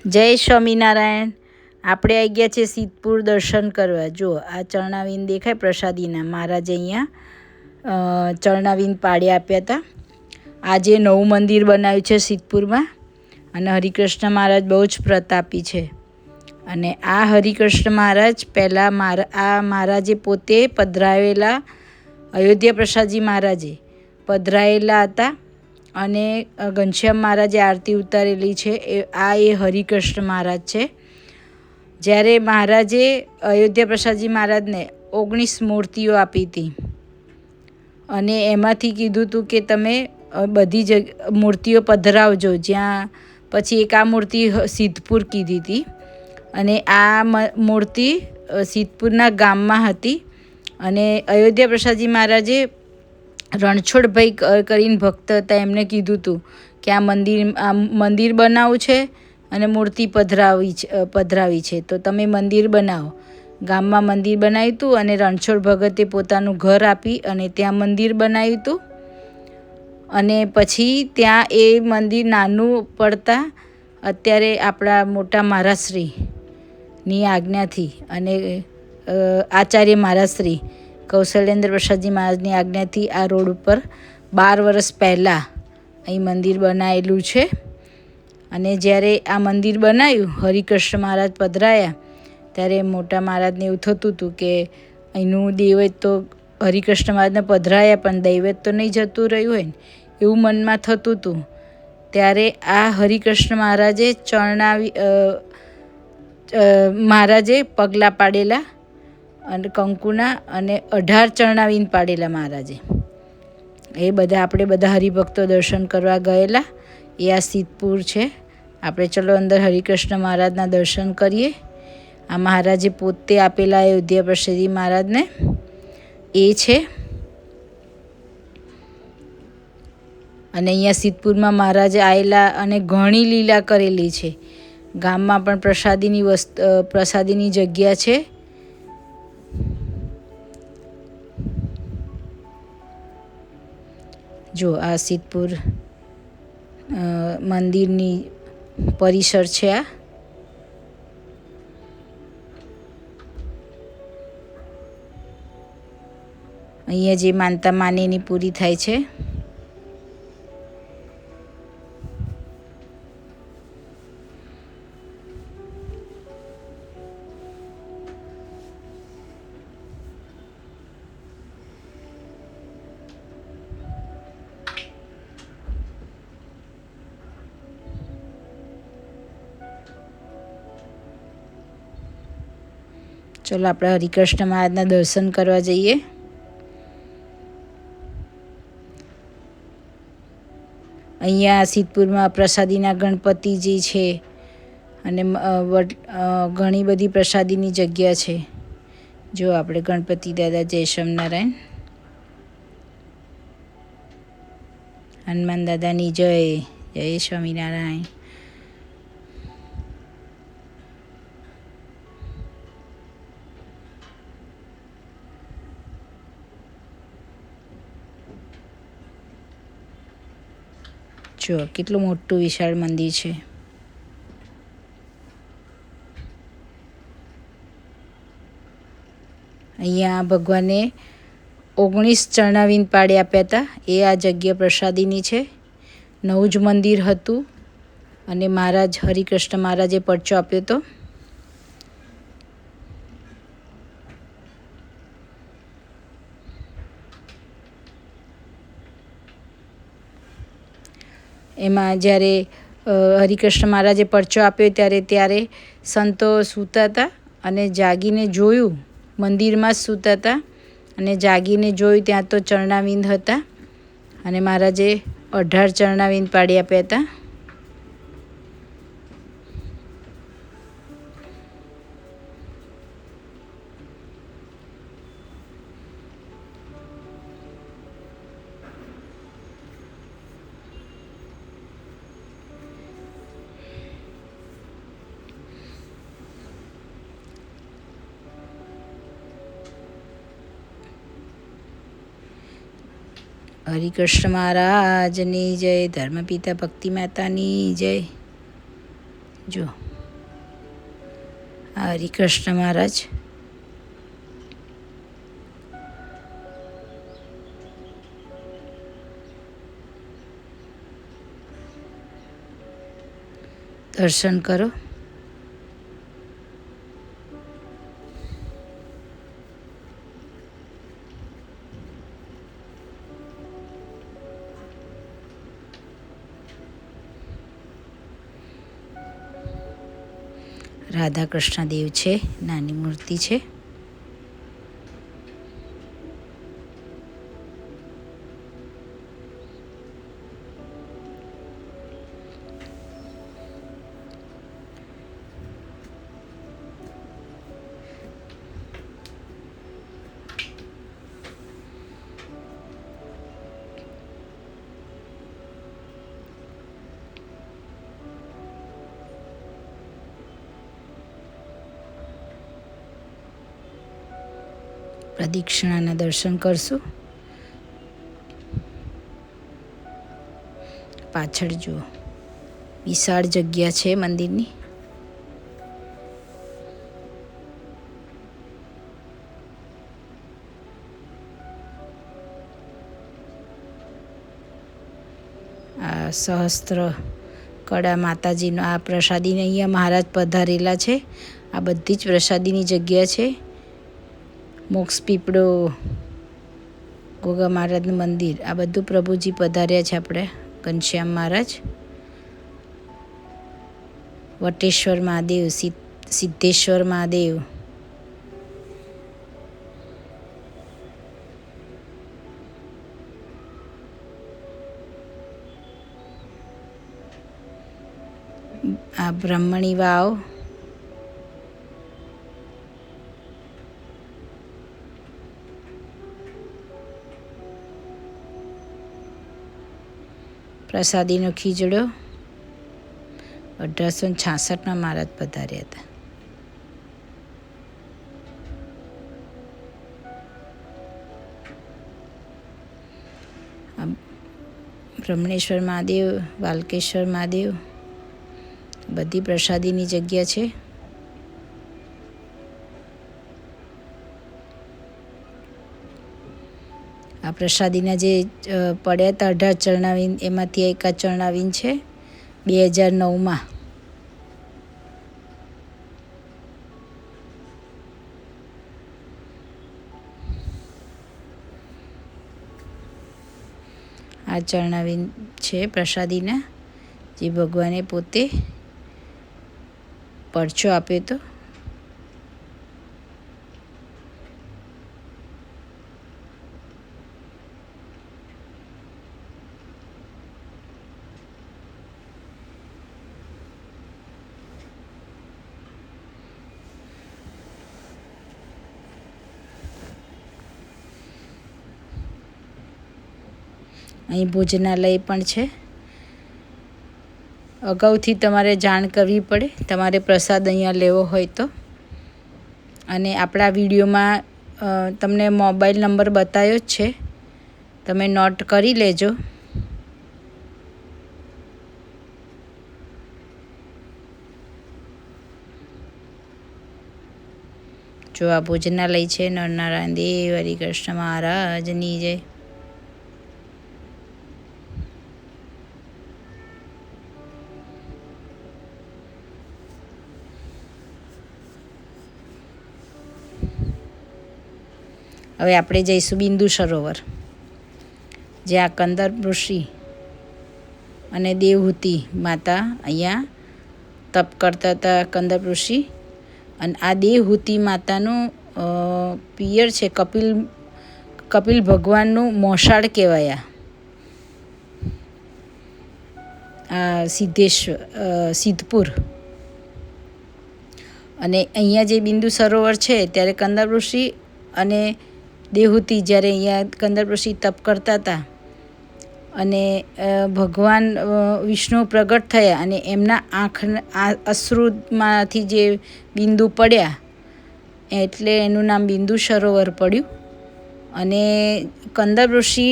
જય સ્વામિનારાયણ. આપણે આવી ગયા છે સિદ્ધપુર દર્શન કરવા. જો આ ચરણાવીન દેખાય પ્રસાદીના. મહારાજે અહીંયા ચરણાવીન પાડી આપ્યા હતા. આજે નવું મંદિર બનાવ્યું છે સિદ્ધપુરમાં અને હરિકૃષ્ણ મહારાજ બહુ જ પ્રતાપી છે. અને આ હરિકૃષ્ણ મહારાજ પહેલાં મહારાજે પોતે પધરાવેલા અયોધ્યા પ્રસાદજી મહારાજે પધરાયેલા હતા અને ઘનશ્યામ મહારાજે આરતી ઉતારેલી છે. એ હરિકૃષ્ણ મહારાજ છે. જ્યારે મહારાજે અયોધ્યા પ્રસાદજી મહારાજને 19 મૂર્તિઓ આપી હતી અને એમાંથી કીધું હતું કે તમે બધી મૂર્તિઓ પધરાવજો. જ્યાં પછી એક આ મૂર્તિ સિદ્ધપુર કીધી હતી અને આ મૂર્તિ સિદ્ધપુરના ગામમાં હતી. અને અયોધ્યા પ્રસાદજી મહારાજે રણછોડભાઈ કરીને ભક્ત હતા, એમને કીધું હતું કે આ મંદિર બનાવવું છે અને મૂર્તિ પધરાવી છે, તો તમે મંદિર બનાવો. ગામમાં મંદિર બનાવ્યું હતું અને રણછોડ ભગતે પોતાનું ઘર આપી અને ત્યાં મંદિર બનાવ્યું હતું. અને પછી ત્યાં એ મંદિર નાનું પડતા અત્યારે આપણા મોટા મહારાજશ્રીની આજ્ઞાથી અને આચાર્ય મહારાજશ્રી કૌશલેન્દ્ર પ્રસાદજી મહારાજની આજ્ઞાથી આ રોડ ઉપર 12 વર્ષ પહેલાં અહીં મંદિર બનાવેલું છે. અને જ્યારે આ મંદિર બનાવ્યું, હરિકૃષ્ણ મહારાજ પધરાયા, ત્યારે મોટા મહારાજને એવું થતું હતું કે અહીંનું દૈવત તો હરિકૃષ્ણ મહારાજને પધરાયા પણ દૈવત તો નહીં જતું રહ્યું હોય ને, એવું મનમાં થતું હતું. ત્યારે આ હરિકૃષ્ણ મહારાજે પગલાં પાડેલા અને કંકુના અને 18 ચરણાવીન પાડેલા મહારાજે. એ આપણે બધા હરિભક્તો દર્શન કરવા ગયેલા. એ આ સિદ્ધપુર છે. આપણે ચલો અંદર હરિકૃષ્ણ મહારાજના દર્શન કરીએ. આ મહારાજે પોતે આપેલા અયોધ્યા પ્રસાદજી મહારાજને એ છે. અને અહીંયા સિદ્ધપુરમાં મહારાજે આવેલા અને ઘણી લીલા કરેલી છે. ગામમાં પણ પ્રસાદીની જગ્યા છે. જો આ સિદ્ધપુર મંદિરની પરિસર છે. આ અહીંયા જે માનતા માનેની પૂરી થાય છે. ચલો આપણે હરિકૃષ્ણ મહારાજના દર્શન કરવા જઈએ. અહીંયા સિદ્ધપુરમાં પ્રસાદીના ગણપતિજી છે અને ઘણી બધી પ્રસાદીની જગ્યા છે. જો આપણે ગણપતિ દાદા, જય સ્વામિનારાયણ, હનુમાન દાદાની જય, જય સ્વામિનારાયણ. જો કેટલું મોટું વિશાળ મંદિર છે. અહીંયા ભગવાને 19 ચરણાવીન પાડી આપ્યા હતા. એ આ જગ્યા પ્રસાદીની છે. નવું જ મંદિર હતું અને હરિકૃષ્ણ મહારાજે પરચો આપ્યો હતો. એમાં જ્યારે હરિકૃષ્ણ મહારાજે પરચો આપ્યો ત્યારે સંતો સૂતા હતા અને જાગીને જોયું, મંદિરમાં જ સૂતા હતા અને જાગીને જોયું ત્યાં તો ચરણાવીન હતા અને મહારાજે 18 ચરણાવીન પાડી આપ્યા હતા. હરિકૃષ્ણ મહારાજની જય, ધર્મપિતા ભક્તિ માતાની જય. જો હરિકૃષ્ણ મહારાજ દર્શન કરો. રાધા કૃષ્ણ દેવ છે, નાની મૂર્તિ છે. પ્રદક્ષિણાના દર્શન કરશું. પાછળ જુઓ, વિશાળ જગ્યા છે મંદિરની. આ સહસ્ત્ર કળા માતાજીનો આ પ્રસાદીને અહીંયા મહારાજ પધારેલા છે. આ બધી જ પ્રસાદીની જગ્યા છે. મોક્ષ પીપળો, ગોગા મહારાજનું મંદિર, આ બધું પ્રભુજી પધાર્યા છે. આપણે ઘનશ્યામ મહારાજ, વટેશ્વર મહાદેવ, સિદ્ધેશ્વર મહાદેવ, આ બ્રહ્મણી વાવ, પ્રસાદીનો ખીજડો 1866માં મહારાજ પધાર્યા હતા. બ્રહ્મણેશ્વર મહાદેવ, વાલકેશ્વર મહાદેવ, બધી પ્રસાદીની જગ્યા છે. આ પ્રસાદીના જે પડ્યા હતા 18 ચરણાવીન, એમાંથી એક આ ચરણાવીન છે 2009માં. આ ચરણાવીન છે પ્રસાદીના, જે ભગવાને પોતે પરચો આપ્યો હતો. અહીં ભોજનાલય પણ છે. અગાઉથી તમારે જાણ કરવી પડે તમારે પ્રસાદ અહીંયા લેવો હોય તો. અને આપણા વિડીયોમાં તમને મોબાઈલ નંબર બતાવ્યો જ છે, તમે નોટ કરી લેજો. જો આ ભોજનાલય છે. નરનારાયણ દેવ, હરિકૃષ્ણ મહારાજની જય. હવે આપણે જઈશું બિંદુ સરોવર, જ્યાં કંદર ઋષિ અને દેવહૂતિ માતા અહીંયા તપ કરતા હતા. કંદર ઋષિ અને આ દેવહૂતિ માતાનું પિયર છે કપિલ ભગવાનનું મોસાળ કહેવાયા. આ સિદ્ધપુર. અને અહીંયા જે બિંદુ સરોવર છે, ત્યારે કંદર ઋષિ અને દેવહૂતિ જ્યારે અહીંયા કંદર ઋષિ તપ કરતા હતા અને ભગવાન વિષ્ણુ પ્રગટ થયા અને એમના અશ્રુમાંથી જે બિંદુ પડ્યા, એટલે એનું નામ બિંદુ સરોવર પડ્યું. અને કંદર ઋષિ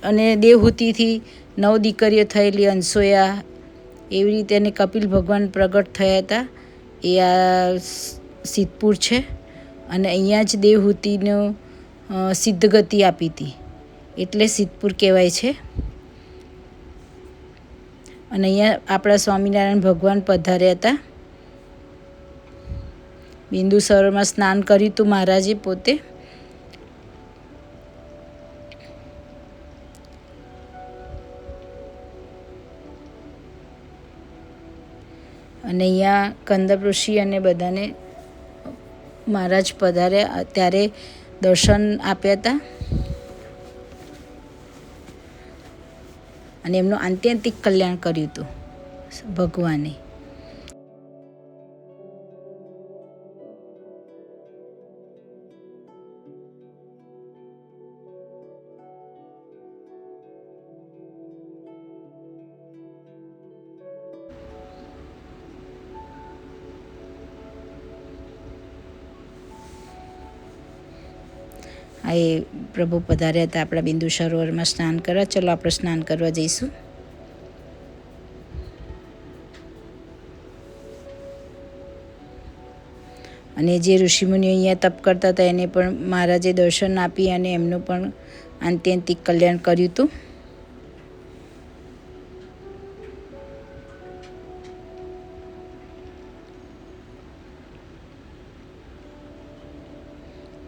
અને દેવહૂતિથી 9 દીકરીઓ થયેલી, અંસોયા, એવી રીતે એને કપિલ ભગવાન પ્રગટ થયા હતા. એ આ સિદ્ધપુર છે અને અહીંયા જ દેવહૂતિનું સિદ્ધગતિ આપી હતી એટલે સિદ્ધપુર કહેવાય છે. અને અહીંયા આપણા સ્વામિનારાયણ ભગવાન પધાર્યા હતા. બિંદુ સરોવરમાં સ્નાન કર્યું હતું મહારાજે પોતે. અને અહીંયા કંદપ ઋષિ અને બધાને મહારાજ પધાર્યા ત્યારે દર્શન આપ્યા હતા અને એમનું આત્યંતિક કલ્યાણ કર્યું હતું ભગવાને. આ એ પ્રભુ પધાર્યા હતા આપણા બિંદુ સરોવરમાં સ્નાન કરવા. ચલો આપણે સ્નાન કરવા જઈશું. અને જે ઋષિમુનિઓ અહીંયા તપ કરતા હતા એને પણ મહારાજે દર્શન આપી અને એમનું પણ આત્યંતિક કલ્યાણ કર્યું હતું.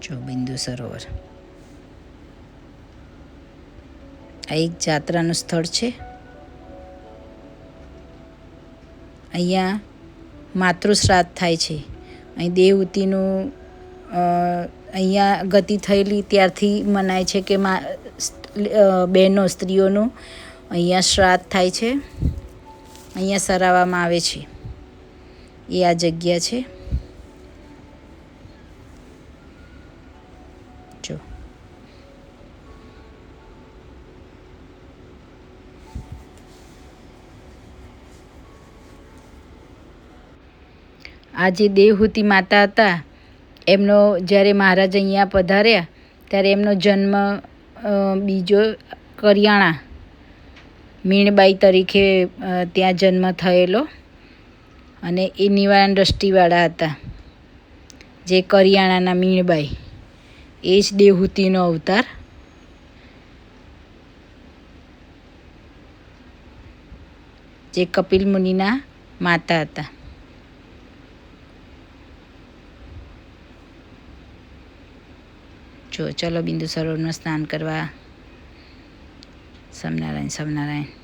જો બિંદુ સરોવર આ એક જાત્રાનું સ્થળ છે. અહીંયા માતૃશ્રાદ્ધ થાય છે. અહીં દેવહૂતિનું અહીંયા ગતિ થયેલી ત્યારથી મનાય છે કે બહેનો સ્ત્રીઓનું અહીંયા શ્રાદ્ધ થાય છે. અહીંયા સરાવવામાં આવે છે. એ આ જગ્યા છે. જો આ જે દેવહૂતિ માતા હતા એમનો જ્યારે મહારાજ અહીંયા પધાર્યા ત્યારે એમનો જન્મ બીજો કરિયાણા મીણબાઈ તરીકે ત્યાં જન્મ થયેલો અને એ નિવારણ દ્રષ્ટિવાળા હતા. જે કરિયાણાના મીણબાઈ એ જ દેવહૂતિનો અવતાર. જે કપિલ મુનિના માતા હતા. જો ચલો બિંદુ સરોવરમાં સ્નાન કરવા. સ્વામિનારાયણ સ્વામિનારાયણ.